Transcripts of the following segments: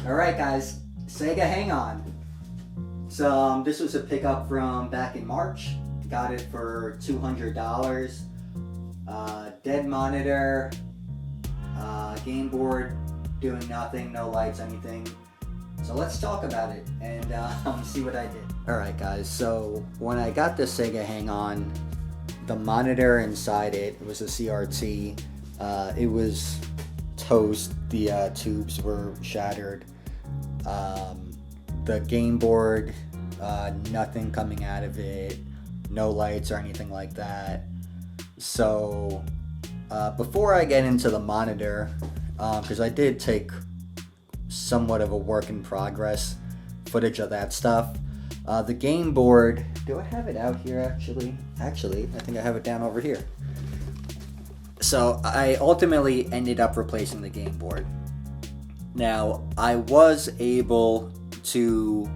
Alright guys, Sega Hang-on. So this was a pickup from back in March. Got it for $200. Dead monitor, game board doing nothing, no lights, anything. So let's talk about it and see what I did. Alright guys, so when I got the Sega Hang-on, the monitor inside it was a CRT. It was toast, the tubes were shattered. The game board, nothing coming out of it, no lights or anything like that. So before I get into the monitor, because I did take somewhat of a work in progress footage of that stuff, the game board, do I have it out here actually? Actually, I think I have it down over here. So I ultimately ended up replacing the game board. Now, I was able to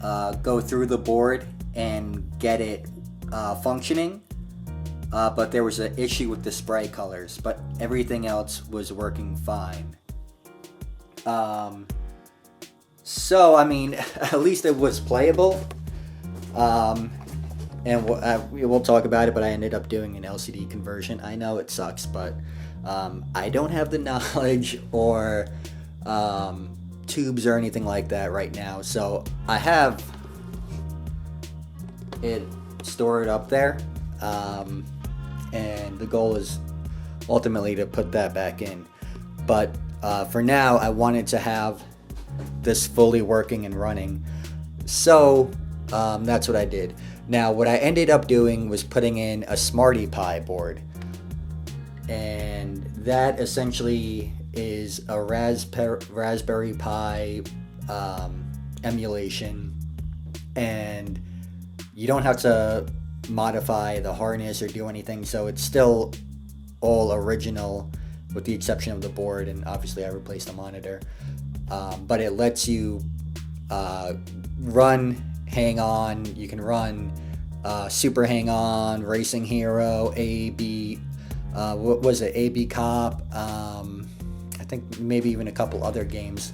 go through the board and get it functioning, but there was an issue with the spray colors, but everything else was working fine. So, I mean, at least it was playable. And we'll talk about it, but I ended up doing an LCD conversion. I know it sucks, but I don't have the knowledge or tubes or anything like that right now. So I have it stored up there, and the goal is ultimately to put that back in. But for now, I wanted to have this fully working and running. So that's what I did. Now, what I ended up doing was putting in a SmartyPi board, and that essentially is a Raspberry Pi emulation, and you don't have to modify the harness or do anything, so it's still all original with the exception of the board, and obviously I replaced the monitor, but it lets you run Hang-on. You can run Super Hang-on, Racing Hero, AB, what was it, AB Cop, I think maybe even a couple other games,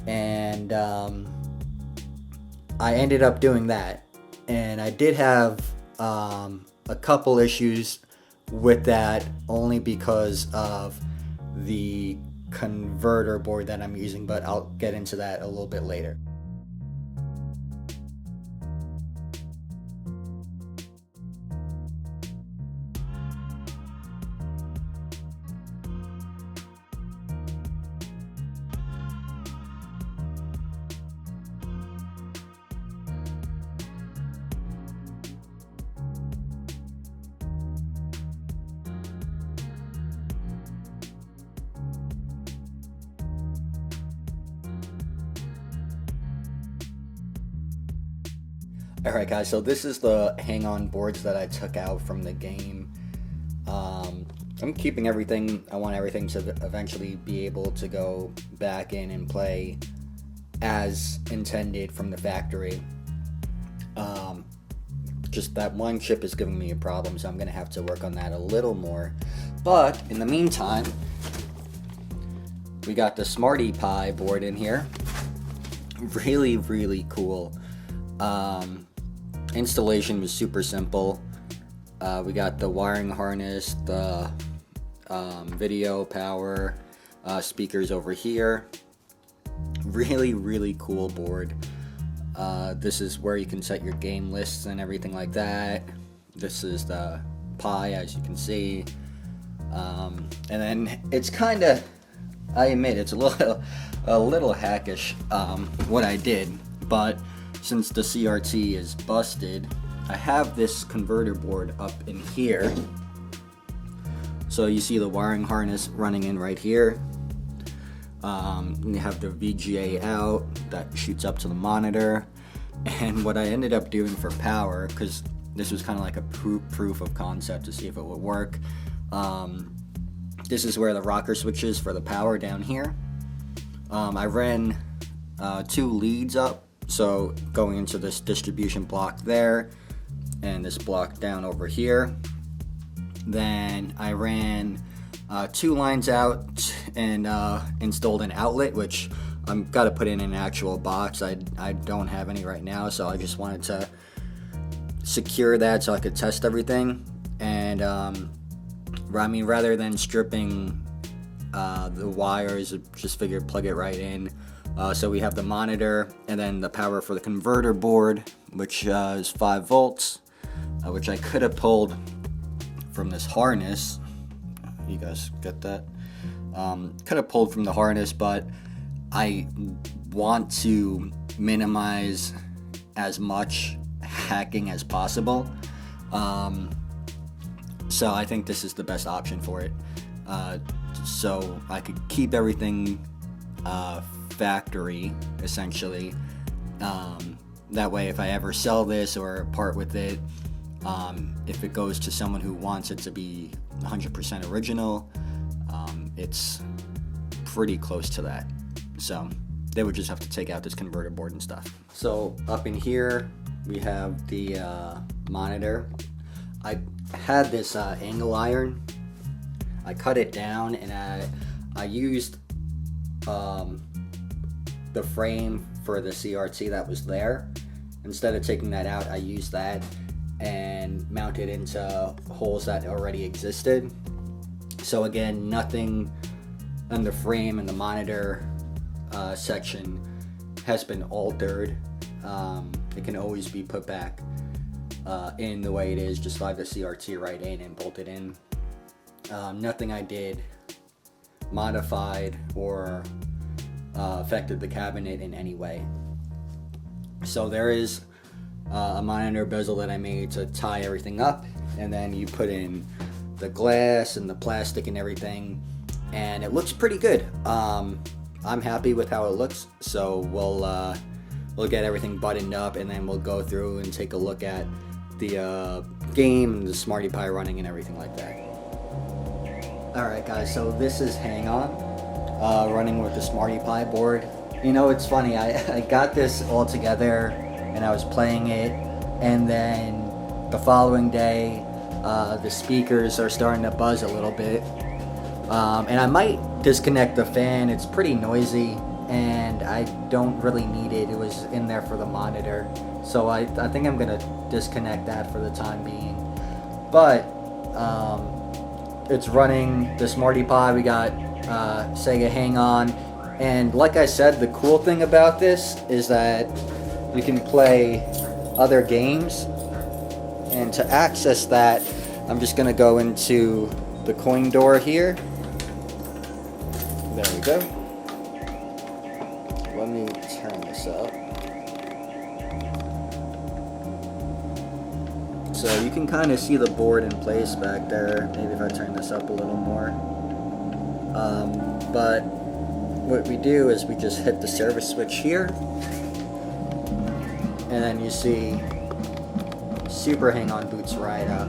and I ended up doing that, and I did have a couple issues with that only because of the converter board that I'm using, but I'll get into that a little bit later. Alright guys, so this is the Hang-on boards that I took out from the game. I'm keeping everything. I want everything to eventually be able to go back in and play as intended from the factory. Just that one chip is giving me a problem, so I'm going to have to work on that a little more. But in the meantime, we got the SmartyPi board in here. Really, really cool. Installation was super simple. We got the wiring harness, the video power, speakers over here. Really, really cool board. This is where you can set your game lists and everything like that. This is the Pi, as you can see. And then it's kind of, I admit, it's a little hackish what I did, but since the CRT is busted, I have this converter board up in here. So you see the wiring harness running in right here. And you have the VGA out that shoots up to the monitor. And what I ended up doing for power, because this was kind of like a proof of concept to see if it would work. This is where the rocker switch is for the power down here. I ran 2 leads up. So going into this distribution block there, and this block down over here. Then I ran 2 lines out and installed an outlet, which I'm got to put in an actual box. I don't have any right now, so I just wanted to secure that so I could test everything. And I mean, rather than stripping the wires, I just figured plug it right in. So we have the monitor and then the power for the converter board, which is 5 volts, which I could have pulled from this harness. You guys get that? Could have pulled from the harness, but I want to minimize as much hacking as possible. So I think this is the best option for it. So I could keep everything factory, essentially. That way, if I ever sell this or part with it, if it goes to someone who wants it to be 100% original, it's pretty close to that. So they would just have to take out this converter board and stuff. So up in here, we have the monitor. I had this angle iron. I cut it down and I used the frame for the CRT that was there. Instead of taking that out, I used that and mounted into holes that already existed. So again, nothing on the frame and the monitor section has been altered. It can always be put back in the way it is. Just slide the CRT right in and bolt it in. Nothing I did modified or affected the cabinet in any way. So there is a monitor bezel that I made to tie everything up, and then you put in the glass and the plastic and everything, and it looks pretty good. I'm happy with how it looks, so we'll get everything buttoned up, and then we'll go through and take a look at the game and the SmartyPi running and everything like that. Alright guys, so this is Hang-on, running with the SmartyPi board. You know, it's funny, I got this all together and I was playing it, and then the following day the speakers are starting to buzz a little bit, and I might disconnect the fan. It's pretty noisy and I don't really need it. It was in there for the monitor, so I think I'm gonna disconnect that for the time being. But it's running the SmartyPi. We got Sega Hang-on, and like I said, the cool thing about this is that you can play other games, and to access that, I'm just gonna go into the coin door here. There we go. Let me turn this up. So you can kind of see the board in place back there. Maybe if I turn this up a little more. But what we do is we just hit the service switch here, and then you see Super Hang-on boots right up.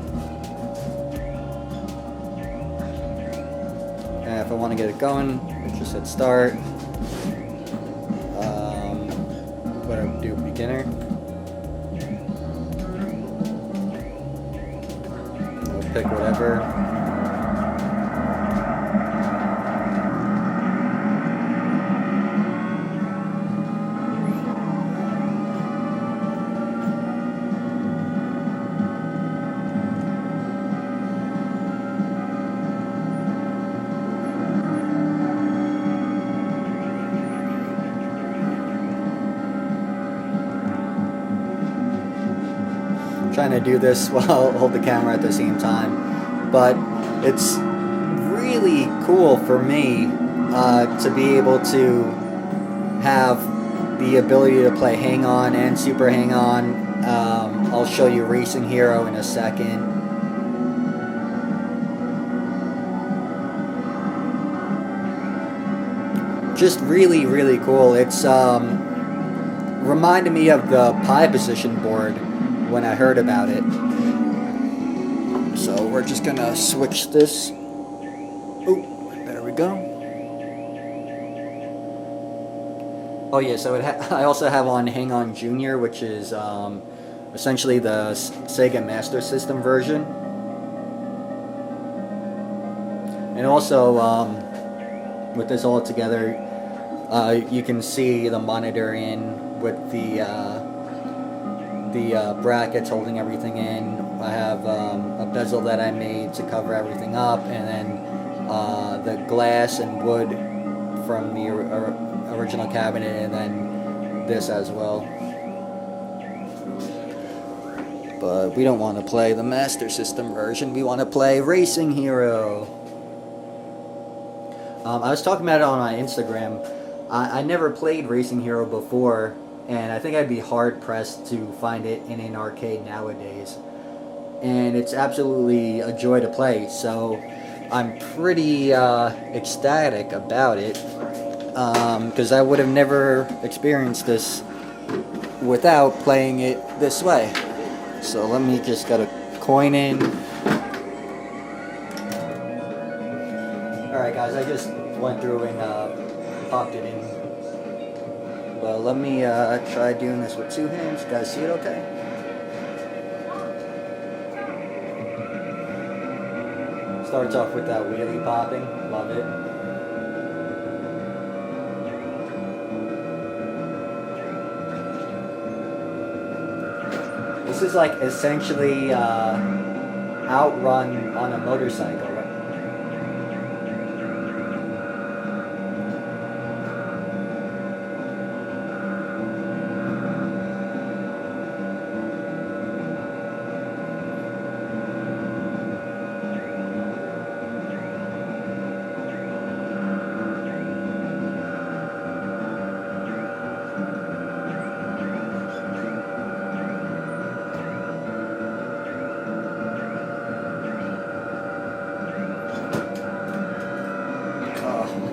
And if I want to get it going, I just hit start. What do I do? Beginner. We'll pick whatever. Trying to do this while I'll hold the camera at the same time, but it's really cool for me to be able to have the ability to play Hang-on and Super Hang-on. I'll show you Racing Hero in a second. Just really, really cool. It's reminded me of the Pi position board when I heard about it. So we're just gonna switch this. Oh, there we go. Oh yeah, so I also have on Hang-on Junior, which is essentially the Sega Master System version. And also, with this all together, You can see the monitor in with the brackets holding everything in. I have a bezel that I made to cover everything up, and then the glass and wood from the original cabinet, and then this as well. But we don't want to play the Master System version. We want to play Racing Hero. I was talking about it on my Instagram. I never played Racing Hero before, and I think I'd be hard pressed to find it in an arcade nowadays. And it's absolutely a joy to play, so I'm pretty ecstatic about it, because I would have never experienced this without playing it this way. So let me just get a coin in. Alright guys, I just went through and popped it in. But let me try doing this with two hands. You guys see it okay? Starts off with that wheelie popping. Love it. This is like essentially outrun on a motorcycle, right?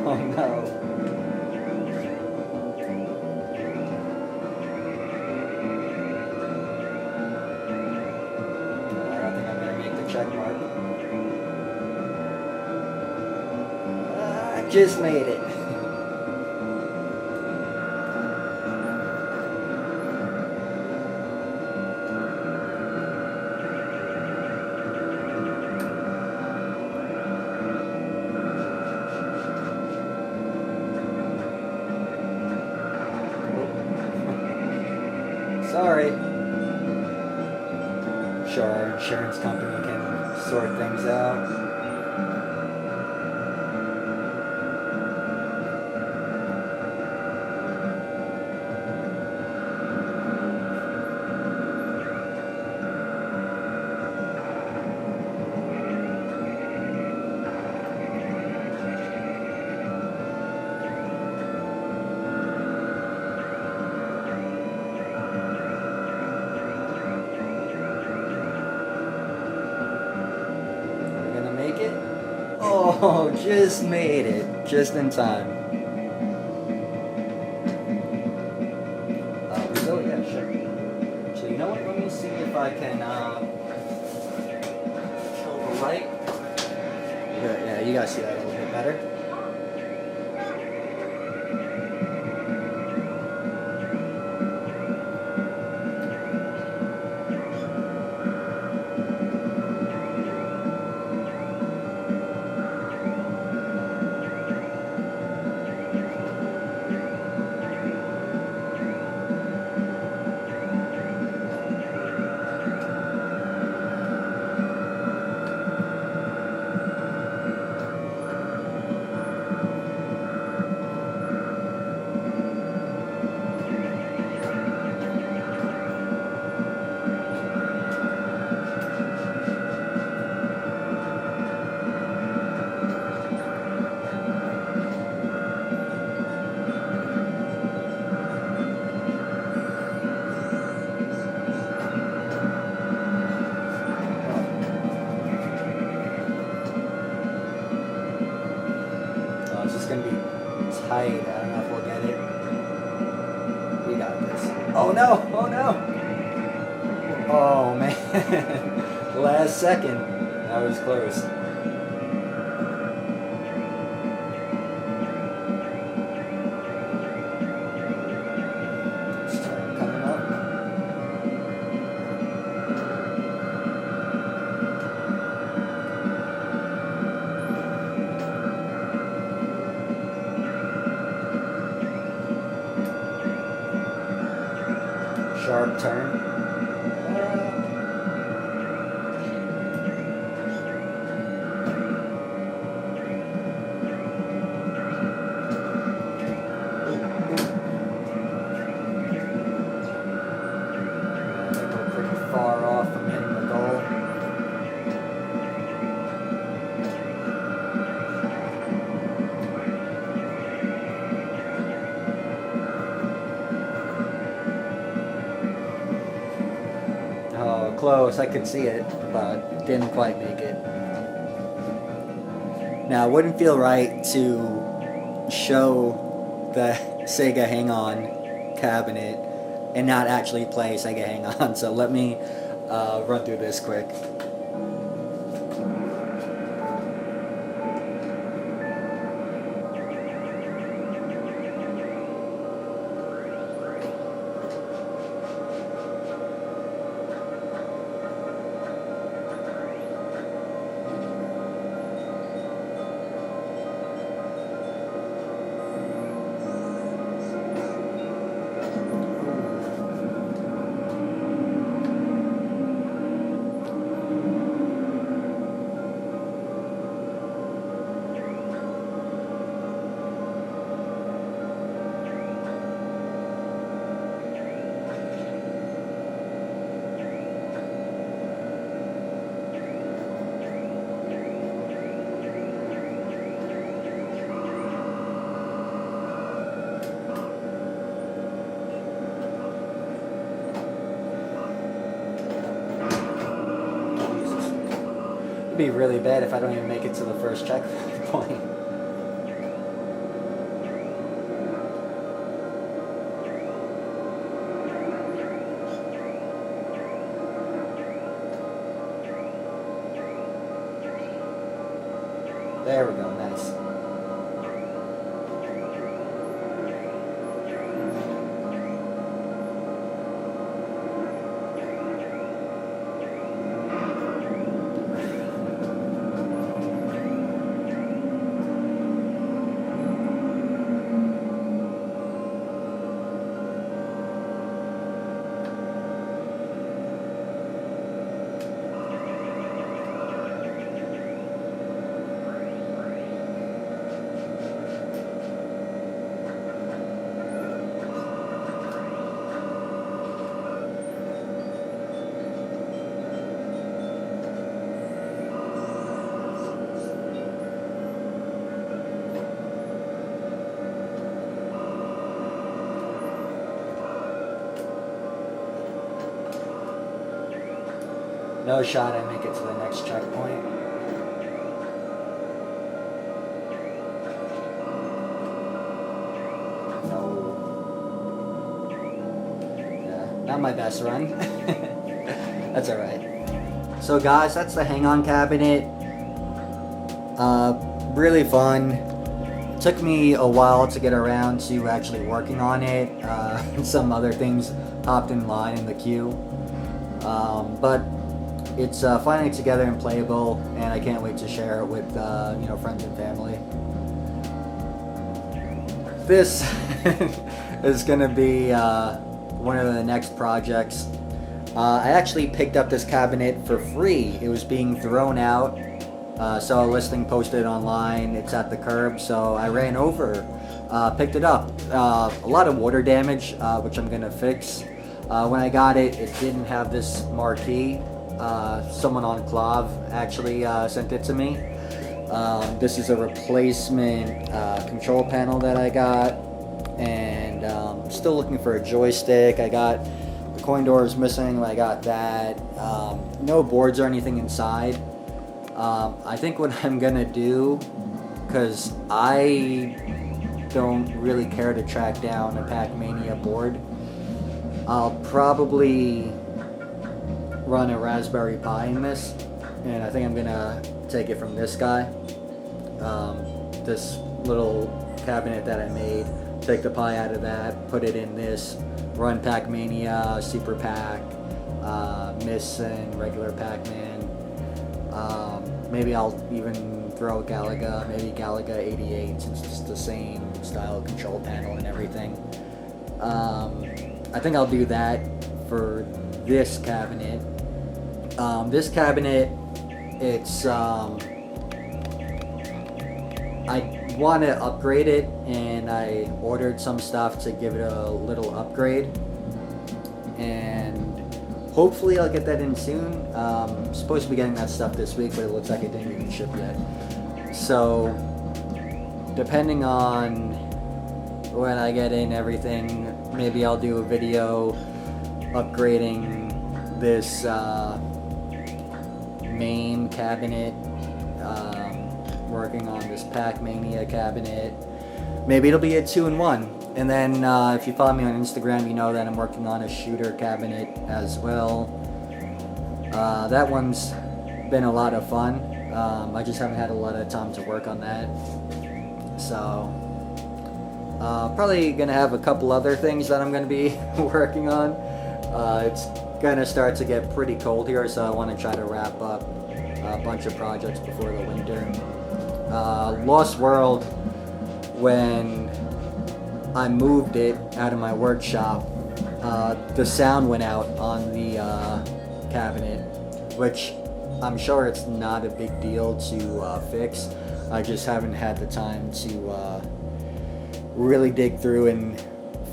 Oh no. I don't think I'm gonna make the check mark. I just made it. Sorry. I'm sure our insurance company can sort things out. Oh, just made it. Just in time. So yeah, sure. So you know what? Let me see if I can kill the light. Yeah, you guys see that a little bit better. It's just gonna be tight. I don't know if we'll get it. We got this. Oh no! Oh no! Oh man! Last second. That was close. Let's try coming up. sharp turn. Far off from hitting the goal. Oh, close. I could see it, but didn't quite make it. Now, it wouldn't feel right to show the Sega Hang-on cabinet and not actually play Sega Hang-on, so let me run through this quick. It'd be really bad if I don't even make it to the first checkpoint. There we go, nice. No shot I make it to the next checkpoint. No. Yeah, not my best run. That's alright. So guys, that's the Hang-On cabinet. Really fun. Took me a while to get around to actually working on it. Some other things hopped in line in the queue. But it's finally together and playable, and I can't wait to share it with friends and family. This is gonna be one of the next projects. I actually picked up this cabinet for free. It was being thrown out. Saw a listing posted online. It's at the curb, so I ran over, picked it up. A lot of water damage, which I'm gonna fix. When I got it, it didn't have this marquee. Someone on Clav actually sent it to me. This is a replacement control panel that I got, and still looking for a joystick. I got the coin doors missing. I got that. No boards or anything inside. I think what I'm gonna do, because I don't really care to track down a Pac-Mania board, I'll probably run a Raspberry Pi in this, and I think I'm gonna take it from this guy, this little cabinet that I made, take the Pi out of that, put it in this, run Pac-Mania, Super Pac, Miss and regular Pac-Man. Maybe I'll even throw Galaga, maybe Galaga 88, since it's the same style control panel and everything. I think I'll do that for this cabinet. This cabinet, it's I want to upgrade it, and I ordered some stuff to give it a little upgrade, and hopefully I'll get that in soon. I'm supposed to be getting that stuff this week, but it looks like it didn't even ship yet. So depending on when I get in everything, maybe I'll do a video upgrading this main cabinet, working on this Pac-Mania cabinet. Maybe it'll be a 2-in-1. And then if you follow me on Instagram, you know that I'm working on a shooter cabinet as well. That one's been a lot of fun. I just haven't had a lot of time to work on that. So probably gonna have a couple other things that I'm gonna be working on. It's gonna start to get pretty cold here, so I want to try to wrap up a bunch of projects before the winter. Lost World, when I moved it out of my workshop, the sound went out on the cabinet, which I'm sure it's not a big deal to fix. I just haven't had the time to really dig through and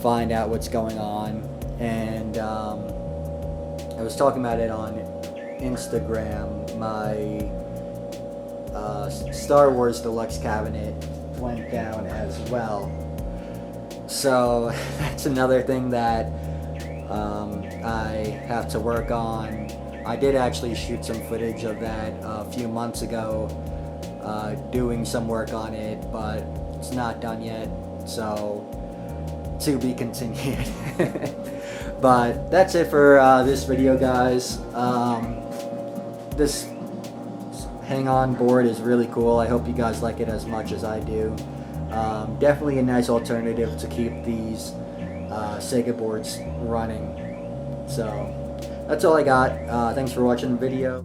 find out what's going on. And I was talking about it on Instagram. My Star Wars Deluxe cabinet went down as well. So that's another thing that I have to work on. I did actually shoot some footage of that a few months ago, doing some work on it, but it's not done yet, so to be continued. But that's it for this video, guys. This Hang-on board is really cool. I hope you guys like it as much as I do. Definitely a nice alternative to keep these Sega boards running. So that's all I got. Thanks for watching the video.